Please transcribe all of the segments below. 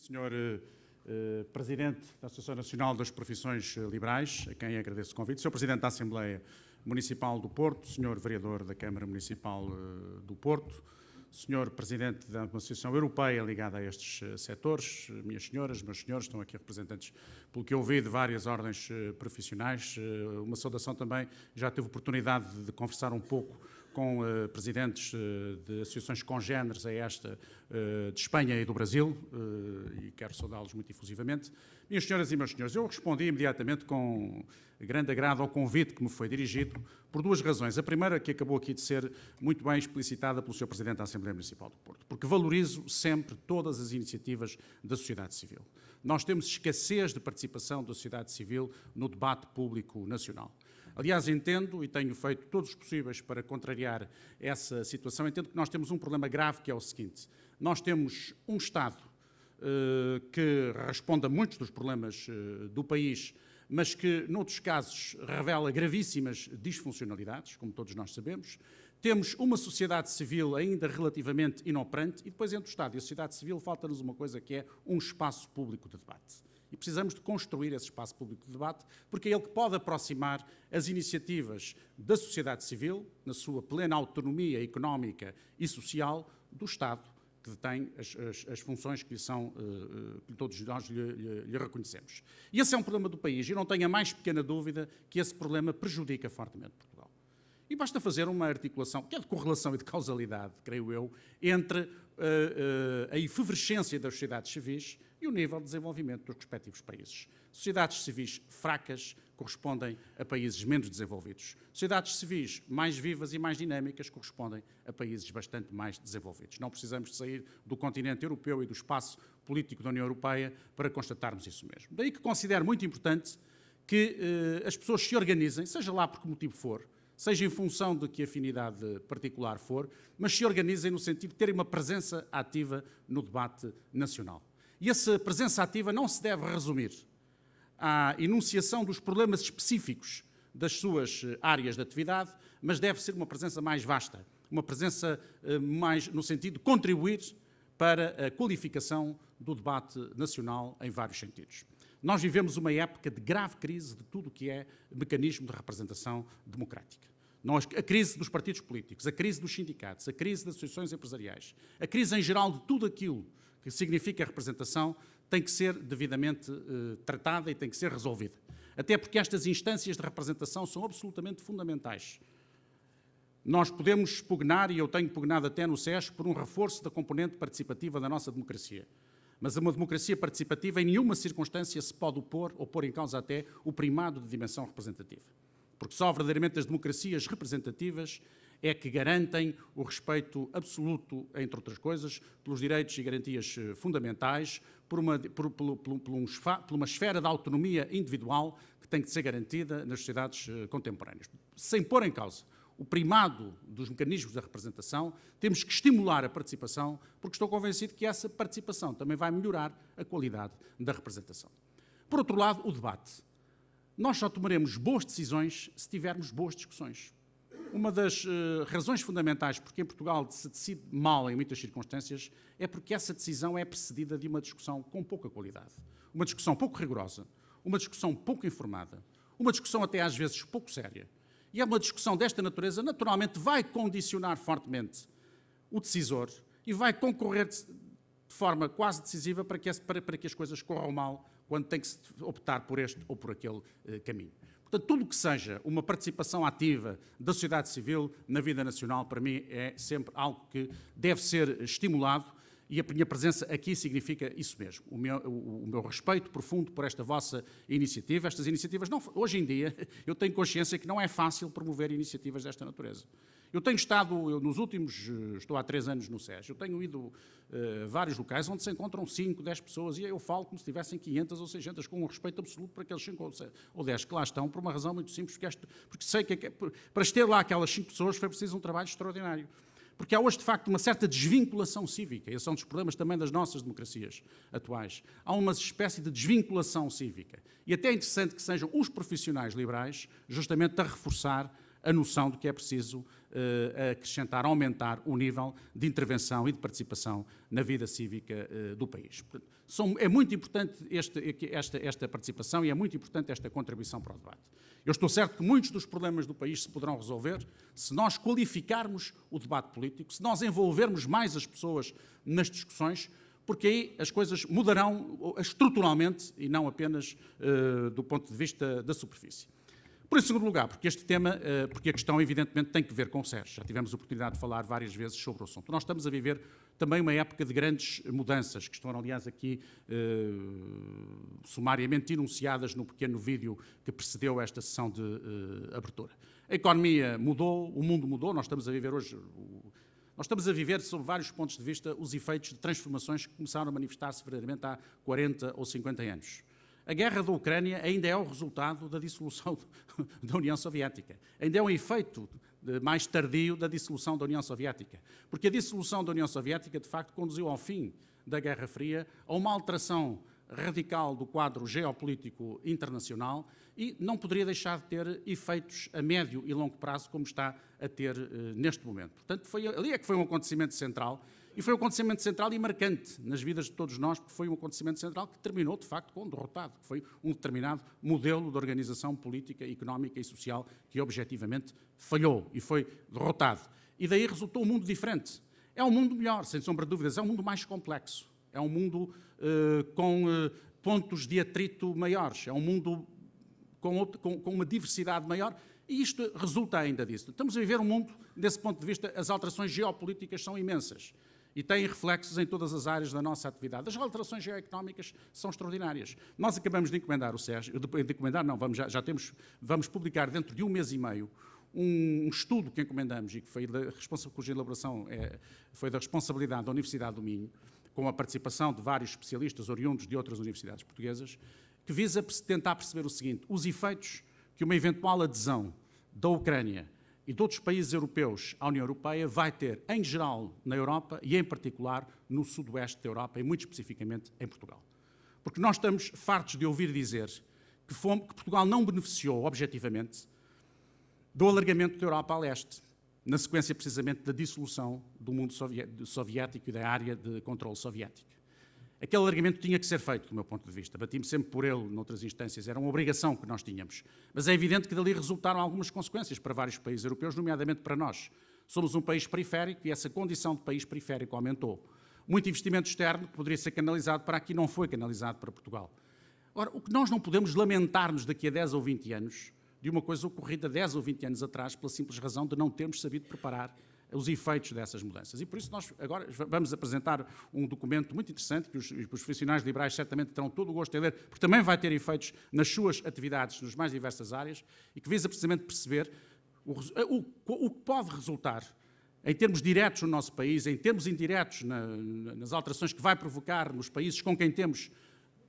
Senhor Presidente da Associação Nacional das Profissões Liberais, a quem agradeço o convite, Sr. Presidente da Assembleia Municipal do Porto, Sr. Vereador da Câmara Municipal do Porto, Sr. Presidente da Associação Europeia ligada a estes setores, minhas senhoras, meus senhores, estão aqui representantes, pelo que eu ouvi, de várias ordens profissionais. Uma saudação também, já tive oportunidade de conversar um pouco com presidentes de associações congêneres a esta de Espanha e do Brasil, e quero saudá-los muito efusivamente. Minhas senhoras e meus senhores, eu respondi imediatamente com grande agrado ao convite que me foi dirigido por duas razões. A primeira, que acabou aqui de ser muito bem explicitada pelo Sr. Presidente da Assembleia Municipal do Porto, porque valorizo sempre todas as iniciativas da sociedade civil. Nós temos escassez de participação da sociedade civil no debate público nacional. Aliás, entendo, e tenho feito todos os possíveis para contrariar essa situação, entendo que nós temos um problema grave, que é o seguinte: nós temos um Estado que responde a muitos dos problemas do país, mas que, noutros casos, revela gravíssimas disfuncionalidades, como todos nós sabemos. Temos uma sociedade civil ainda relativamente inoperante e depois, entre o Estado e a sociedade civil, falta-nos uma coisa que é um espaço público de debate. E precisamos de construir esse espaço público de debate, porque é ele que pode aproximar as iniciativas da sociedade civil, na sua plena autonomia económica e social, do Estado, que tem as funções que todos nós lhe reconhecemos. E esse é um problema do país, e não tenho a mais pequena dúvida que esse problema prejudica fortemente Portugal. E basta fazer uma articulação, que é de correlação e de causalidade, creio eu, entre a efervescência das sociedades civis e o nível de desenvolvimento dos respectivos países. Sociedades civis fracas correspondem a países menos desenvolvidos. Sociedades civis mais vivas e mais dinâmicas correspondem a países bastante mais desenvolvidos. Não precisamos de sair do continente europeu e do espaço político da União Europeia para constatarmos isso mesmo. Daí que considero muito importante que as pessoas se organizem, seja lá por que motivo for, seja em função de que afinidade particular for, mas se organizem no sentido de terem uma presença ativa no debate nacional. E essa presença ativa não se deve resumir à enunciação dos problemas específicos das suas áreas de atividade, mas deve ser uma presença mais vasta, uma presença mais no sentido de contribuir para a qualificação do debate nacional em vários sentidos. Nós vivemos uma época de grave crise de tudo o que é mecanismo de representação democrática. A crise dos partidos políticos, a crise dos sindicatos, a crise das associações empresariais, a crise em geral de tudo aquilo que significa a representação, tem que ser devidamente tratada e tem que ser resolvida. Até porque estas instâncias de representação são absolutamente fundamentais. Nós podemos pugnar, e eu tenho pugnado até no SESC, por um reforço da componente participativa da nossa democracia. Mas uma democracia participativa em nenhuma circunstância se pode opor ou pôr em causa até o primado de dimensão representativa. Porque só verdadeiramente as democracias representativas é que garantem o respeito absoluto, entre outras coisas, pelos direitos e garantias fundamentais, por uma esfera de autonomia individual que tem que ser garantida nas sociedades contemporâneas. Sem pôr em causa o primado dos mecanismos da representação, temos que estimular a participação, porque estou convencido que essa participação também vai melhorar a qualidade da representação. Por outro lado, o debate. Nós só tomaremos boas decisões se tivermos boas discussões. Uma das razões fundamentais porque em Portugal se decide mal em muitas circunstâncias é porque essa decisão é precedida de uma discussão com pouca qualidade, uma discussão pouco rigorosa, uma discussão pouco informada, uma discussão até às vezes pouco séria. E é uma discussão desta natureza, naturalmente vai condicionar fortemente o decisor e vai concorrer de forma quase decisiva para que as coisas corram mal quando tem que se optar por este ou por aquele caminho. Portanto, tudo o que seja uma participação ativa da sociedade civil na vida nacional, para mim, é sempre algo que deve ser estimulado e a minha presença aqui significa isso mesmo. O meu respeito profundo por esta vossa iniciativa. Estas iniciativas, não, hoje em dia, eu tenho consciência que não é fácil promover iniciativas desta natureza. Eu tenho estado, estou há 3 anos no SES, eu tenho ido a vários locais onde se encontram 5, 10 pessoas e eu falo como se tivessem 500 ou 600, com um respeito absoluto para aqueles 5 ou 10 que lá estão, por uma razão muito simples, porque sei que para ter lá aquelas 5 pessoas foi preciso um trabalho extraordinário. Porque há hoje, de facto, uma certa desvinculação cívica. Esse é um dos problemas também das nossas democracias atuais. Há uma espécie de desvinculação cívica. E até é interessante que sejam os profissionais liberais justamente a reforçar a noção de que é preciso acrescentar, aumentar o nível de intervenção e de participação na vida cívica do país. Portanto, é muito importante esta participação e é muito importante esta contribuição para o debate. Eu estou certo que muitos dos problemas do país se poderão resolver se nós qualificarmos o debate político, se nós envolvermos mais as pessoas nas discussões, porque aí as coisas mudarão estruturalmente e não apenas do ponto de vista da superfície. Por em segundo lugar, porque este tema, porque a questão evidentemente tem que ver com o SES. Já tivemos a oportunidade de falar várias vezes sobre o assunto. Nós estamos a viver também uma época de grandes mudanças, que estão, aliás, aqui sumariamente enunciadas no pequeno vídeo que precedeu esta sessão de abertura. A economia mudou, o mundo mudou, nós estamos a viver hoje... Nós estamos a viver, sob vários pontos de vista, os efeitos de transformações que começaram a manifestar-se verdadeiramente há 40 ou 50 anos. A guerra da Ucrânia ainda é o resultado da dissolução da União Soviética. Ainda é um efeito mais tardio da dissolução da União Soviética. Porque a dissolução da União Soviética, de facto, conduziu ao fim da Guerra Fria, a uma alteração radical do quadro geopolítico internacional e não poderia deixar de ter efeitos a médio e longo prazo, como está a ter neste momento. Portanto, ali é que foi um acontecimento central, e foi um acontecimento central e marcante nas vidas de todos nós, porque foi um acontecimento central que terminou, de facto, com um derrotado, que foi um determinado modelo de organização política, económica e social que, objetivamente, falhou e foi derrotado. E daí resultou um mundo diferente. É um mundo melhor, sem sombra de dúvidas, é um mundo mais complexo, é um mundo com pontos de atrito maiores, é um mundo com uma diversidade maior, e isto resulta ainda disso. Estamos a viver um mundo, desse ponto de vista, as alterações geopolíticas são imensas e têm reflexos em todas as áreas da nossa atividade. As alterações geoeconómicas são extraordinárias. Nós acabamos de encomendar o SES, vamos publicar dentro de um mês e meio um estudo que encomendamos e que foi cuja elaboração foi da responsabilidade da Universidade do Minho, com a participação de vários especialistas oriundos de outras universidades portuguesas, que visa tentar perceber o seguinte: os efeitos que uma eventual adesão da Ucrânia e de outros países europeus à União Europeia vai ter, em geral, na Europa e, em particular, no sudoeste da Europa e, muito especificamente, em Portugal. Porque nós estamos fartos de ouvir dizer que Portugal não beneficiou, objetivamente, do alargamento da Europa a leste, na sequência, precisamente, da dissolução do mundo soviético e da área de controle soviético. Aquele alargamento tinha que ser feito, do meu ponto de vista. Bati-me sempre por ele, noutras instâncias, era uma obrigação que nós tínhamos. Mas é evidente que dali resultaram algumas consequências para vários países europeus, nomeadamente para nós. Somos um país periférico e essa condição de país periférico aumentou. Muito investimento externo que poderia ser canalizado para aqui não foi canalizado para Portugal. Ora, o que nós não podemos lamentar-nos daqui a 10 ou 20 anos de uma coisa ocorrida 10 ou 20 anos atrás, pela simples razão de não termos sabido preparar os efeitos dessas mudanças. E por isso nós agora vamos apresentar um documento muito interessante que os profissionais liberais certamente terão todo o gosto em ler, porque também vai ter efeitos nas suas atividades, nas mais diversas áreas, e que visa precisamente perceber o que pode resultar em termos diretos no nosso país, em termos indiretos nas alterações que vai provocar nos países com quem temos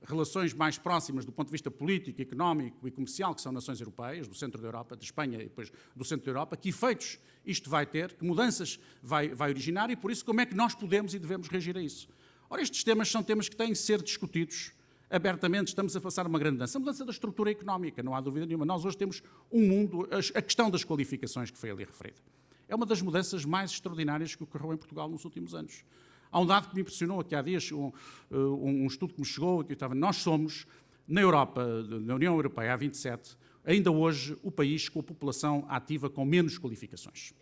relações mais próximas do ponto de vista político, económico e comercial, que são nações europeias, do centro da Europa, de Espanha e depois do centro da Europa, que efeitos isto vai ter, que mudanças vai originar e, por isso, como é que nós podemos e devemos reagir a isso. Ora, estes temas são temas que têm de ser discutidos abertamente. Estamos a passar uma grande mudança da estrutura económica, não há dúvida nenhuma. Nós hoje temos um mundo, a questão das qualificações que foi ali referida. É uma das mudanças mais extraordinárias que ocorreu em Portugal nos últimos anos. Há um dado que me impressionou aqui há dias, um estudo que me chegou, que nós somos, na Europa, na União Europeia, há 27, ainda hoje, o país com a população ativa com menos qualificações.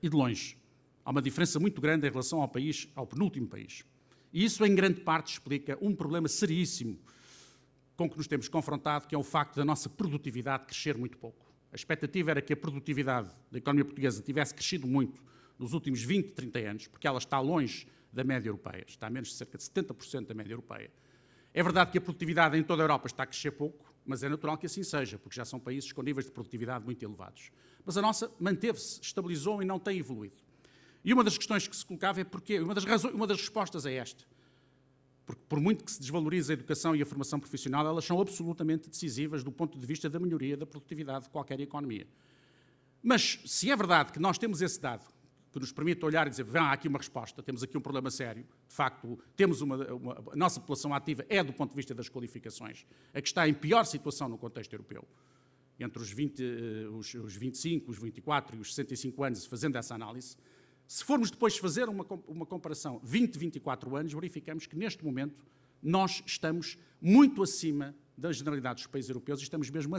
E de longe. Há uma diferença muito grande em relação ao país, ao penúltimo país. E isso, em grande parte, explica um problema seríssimo com que nos temos confrontado, que é o facto da nossa produtividade crescer muito pouco. A expectativa era que a produtividade da economia portuguesa tivesse crescido muito nos últimos 20, 30 anos, porque ela está longe da média europeia, está a menos de cerca de 70% da média europeia. É verdade que a produtividade em toda a Europa está a crescer pouco, mas é natural que assim seja, porque já são países com níveis de produtividade muito elevados. Mas a nossa manteve-se, estabilizou e não tem evoluído. E uma das questões que se colocava é porquê? Uma das respostas é esta. Porque por muito que se desvalorize a educação e a formação profissional, elas são absolutamente decisivas do ponto de vista da melhoria da produtividade de qualquer economia. Mas se é verdade que nós temos esse dado, que nos permite olhar e dizer, há aqui uma resposta, temos aqui um problema sério, de facto, temos a nossa população ativa é, do ponto de vista das qualificações, a que está em pior situação no contexto europeu. entre os 25, os 24 e os 65 anos, fazendo essa análise, se formos depois fazer uma comparação 20, 24 anos, verificamos que neste momento nós estamos muito acima da generalidade dos países europeus e estamos mesmo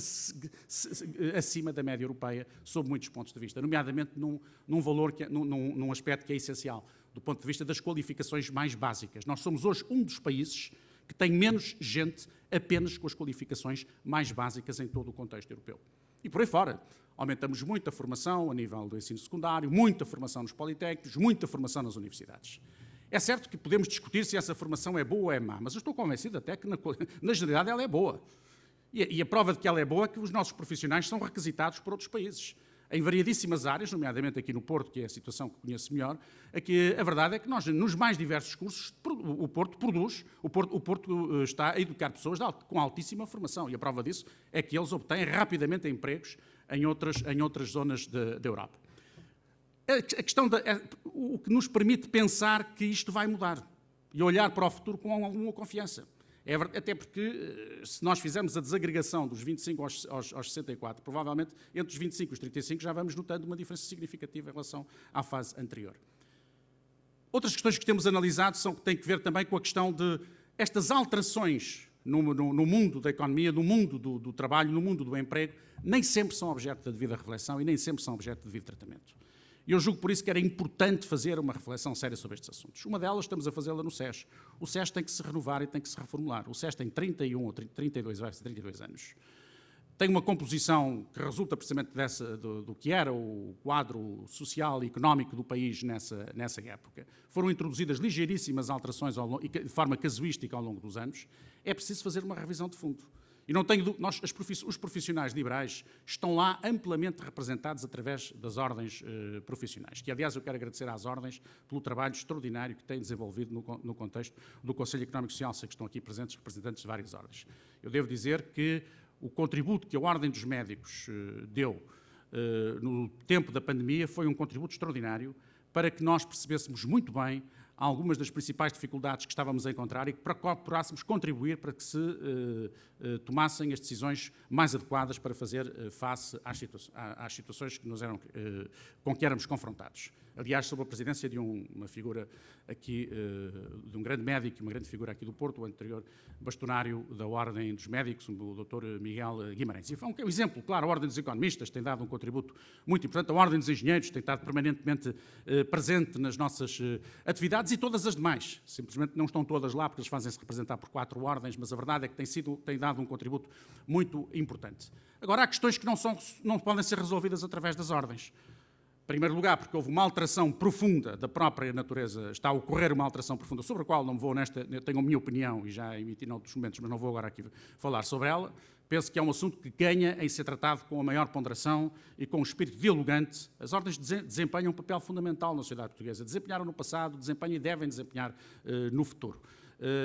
acima da média europeia sob muitos pontos de vista, nomeadamente num aspecto que é essencial, do ponto de vista das qualificações mais básicas. Nós somos hoje um dos países que tem menos gente apenas com as qualificações mais básicas em todo o contexto europeu. E por aí fora, aumentamos muito a formação a nível do ensino secundário, muita formação nos politécnicos, muita formação nas universidades. É certo que podemos discutir se essa formação é boa ou é má, mas eu estou convencido até que, na generalidade, ela é boa. E a prova de que ela é boa é que os nossos profissionais são requisitados por outros países. Em variedíssimas áreas, nomeadamente aqui no Porto, que é a situação que conheço melhor, aqui a verdade é que nós, nos mais diversos cursos, o Porto produz, o Porto está a educar pessoas com altíssima formação, e a prova disso é que eles obtêm rapidamente empregos em outras zonas da Europa. A questão o que nos permite pensar que isto vai mudar e olhar para o futuro com alguma confiança. Até porque, se nós fizermos a desagregação dos 25 aos 64, provavelmente entre os 25 e os 35 já vamos notando uma diferença significativa em relação à fase anterior. Outras questões que temos analisado têm que ver também com a questão de estas alterações no mundo da economia, no mundo do trabalho, no mundo do emprego, nem sempre são objeto da devida reflexão e nem sempre são objeto de devido tratamento. E eu julgo por isso que era importante fazer uma reflexão séria sobre estes assuntos. Uma delas estamos a fazê-la no SES. O SES tem que se renovar e tem que se reformular. O SES tem 31 ou 32 anos. Tem uma composição que resulta precisamente do que era o quadro social e económico do país nessa época. Foram introduzidas ligeiríssimas alterações de forma casuística ao longo dos anos. É preciso fazer uma revisão de fundo. E não tenho os profissionais liberais estão lá amplamente representados através das ordens profissionais, que, aliás, eu quero agradecer às ordens pelo trabalho extraordinário que têm desenvolvido no contexto do Conselho Económico e Social, sei que estão aqui presentes representantes de várias ordens. Eu devo dizer que o contributo que a Ordem dos Médicos deu no tempo da pandemia foi um contributo extraordinário para que nós percebêssemos muito bem algumas das principais dificuldades que estávamos a encontrar e que procurássemos contribuir para que se tomassem as decisões mais adequadas para fazer face às situações com que éramos confrontados. Aliás, sob a presidência de uma figura aqui, de um grande médico, uma grande figura aqui do Porto, o anterior bastonário da Ordem dos Médicos, o Dr. Miguel Guimarães. E foi um exemplo, claro, a Ordem dos Economistas tem dado um contributo muito importante, a Ordem dos Engenheiros tem estado permanentemente presente nas nossas atividades e todas as demais. Simplesmente não estão todas lá porque eles fazem-se representar por 4 ordens, mas a verdade é que tem dado um contributo muito importante. Agora, há questões que não podem ser resolvidas através das ordens. Em primeiro lugar, porque houve uma alteração profunda da própria natureza, está a ocorrer uma alteração profunda, sobre a qual não vou tenho a minha opinião e já emiti noutros momentos, mas não vou agora aqui falar sobre ela. Penso que é um assunto que ganha em ser tratado com a maior ponderação e com um espírito dialogante. As ordens desempenham um papel fundamental na sociedade portuguesa. Desempenharam no passado, desempenham e devem desempenhar no futuro.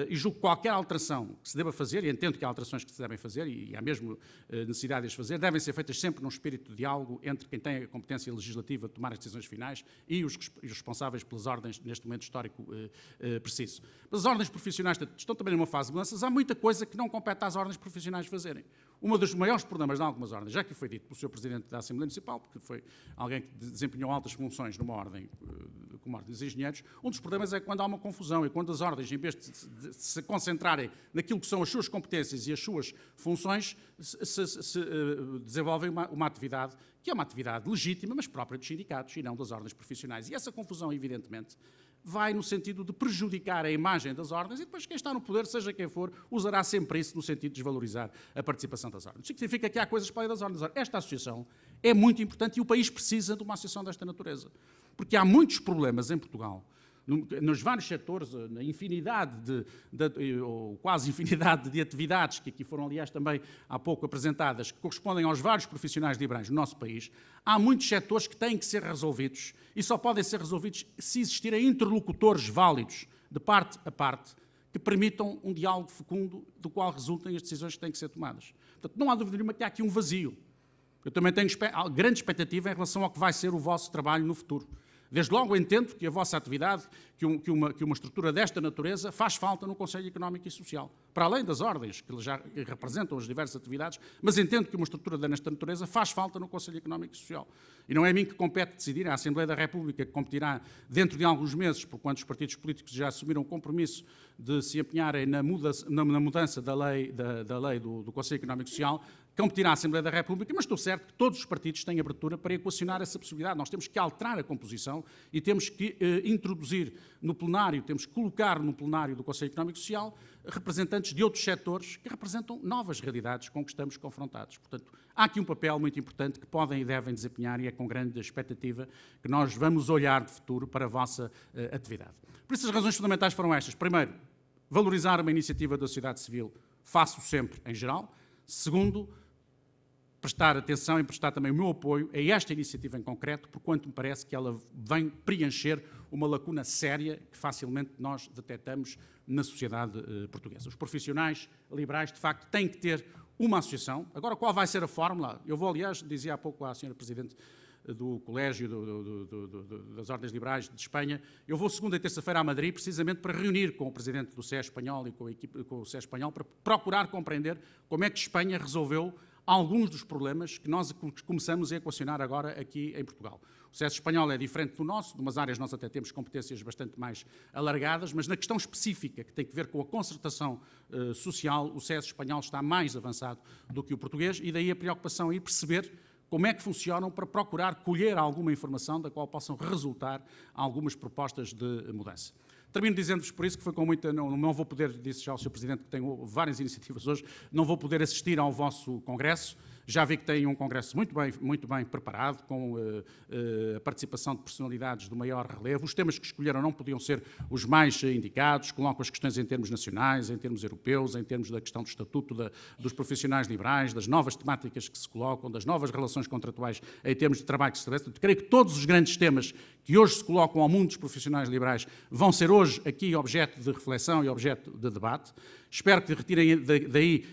E julgo que qualquer alteração que se deva fazer, e entendo que há alterações que se devem fazer, e há mesmo necessidade de as fazer, devem ser feitas sempre num espírito de diálogo entre quem tem a competência legislativa de tomar as decisões finais e os responsáveis pelas ordens neste momento histórico preciso. Mas as ordens profissionais estão também numa fase de mudanças. Há muita coisa que não compete às ordens profissionais fazerem. Um dos maiores problemas de algumas ordens, já que foi dito pelo Sr. Presidente da Assembleia Municipal, porque foi alguém que desempenhou altas funções numa ordem, como a Ordem dos Engenheiros, um dos problemas é quando há uma confusão e quando as ordens, em vez de se concentrarem naquilo que são as suas competências e as suas funções, se desenvolvem uma atividade que é uma atividade legítima, mas própria dos sindicatos e não das ordens profissionais. E essa confusão, evidentemente, vai no sentido de prejudicar a imagem das ordens e depois quem está no poder, seja quem for, usará sempre isso no sentido de desvalorizar a participação das ordens. Isso significa que há coisas para além das ordens. Esta associação é muito importante e o país precisa de uma associação desta natureza. Porque há muitos problemas em Portugal, nos vários setores, na infinidade ou quase infinidade de atividades que aqui foram, aliás, também há pouco apresentadas, que correspondem aos vários profissionais liberais no nosso país, há muitos setores que têm que ser resolvidos e só podem ser resolvidos se existirem interlocutores válidos, de parte a parte, que permitam um diálogo fecundo do qual resultem as decisões que têm que ser tomadas. Portanto, não há dúvida nenhuma que há aqui um vazio. Eu também tenho grande expectativa em relação ao que vai ser o vosso trabalho no futuro. Desde logo entendo que a vossa atividade, que uma estrutura desta natureza faz falta no Conselho Económico e Social, para além das ordens que já representam as diversas atividades, mas entendo que uma estrutura desta natureza faz falta no Conselho Económico e Social. E não é a mim que compete decidir, é a Assembleia da República que competirá dentro de alguns meses, porquanto os partidos políticos já assumiram o compromisso de se empenharem na mudança da lei do Conselho Económico e Social, competirá a Assembleia da República, mas estou certo que todos os partidos têm abertura para equacionar essa possibilidade. Nós temos que alterar a composição e temos que introduzir no plenário, temos que colocar no plenário do Conselho Económico e Social representantes de outros setores que representam novas realidades com que estamos confrontados. Portanto, há aqui um papel muito importante que podem e devem desempenhar e é com grande expectativa que nós vamos olhar de futuro para a vossa atividade. Por isso, as razões fundamentais foram estas. Primeiro, valorizar uma iniciativa da sociedade civil, faço sempre em geral. Segundo, prestar atenção e prestar também o meu apoio a esta iniciativa em concreto, porquanto me parece que ela vem preencher uma lacuna séria que facilmente nós detectamos na sociedade portuguesa. Os profissionais liberais, de facto, têm que ter uma associação. Agora, qual vai ser a fórmula? Eu vou, aliás, dizia há pouco à Sra. Presidente do Colégio das Ordens Liberais de Espanha, eu vou segunda e terça-feira a Madrid, precisamente para reunir com o Presidente do SES Espanhol e com o SES Espanhol, para procurar compreender como é que Espanha resolveu alguns dos problemas que nós começamos a equacionar agora aqui em Portugal. O SES espanhol é diferente do nosso, de umas áreas nós até temos competências bastante mais alargadas, mas na questão específica, que tem que ver com a concertação social, o SES espanhol está mais avançado do que o português e daí a preocupação em perceber como é que funcionam para procurar colher alguma informação da qual possam resultar algumas propostas de mudança. Termino dizendo-vos por isso que foi com muita... Não vou poder, disse já ao Sr. Presidente que tenho várias iniciativas hoje, não vou poder assistir ao vosso congresso. Já vi que tem um congresso muito bem preparado, com a participação de personalidades do maior relevo. Os temas que escolheram não podiam ser os mais indicados, colocam as questões em termos nacionais, em termos europeus, em termos da questão do estatuto dos profissionais liberais, das novas temáticas que se colocam, das novas relações contratuais em termos de trabalho que se estabelece. Creio que todos os grandes temas que hoje se colocam ao mundo dos profissionais liberais vão ser hoje aqui objeto de reflexão e objeto de debate. Espero que retirem daí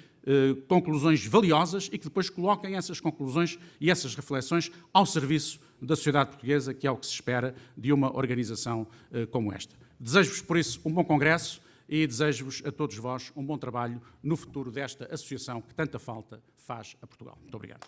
conclusões valiosas e que depois coloquem essas conclusões e essas reflexões ao serviço da sociedade portuguesa, que é o que se espera de uma organização como esta. Desejo-vos, por isso, um bom congresso e desejo-vos a todos vós um bom trabalho no futuro desta associação que tanta falta faz a Portugal. Muito obrigado.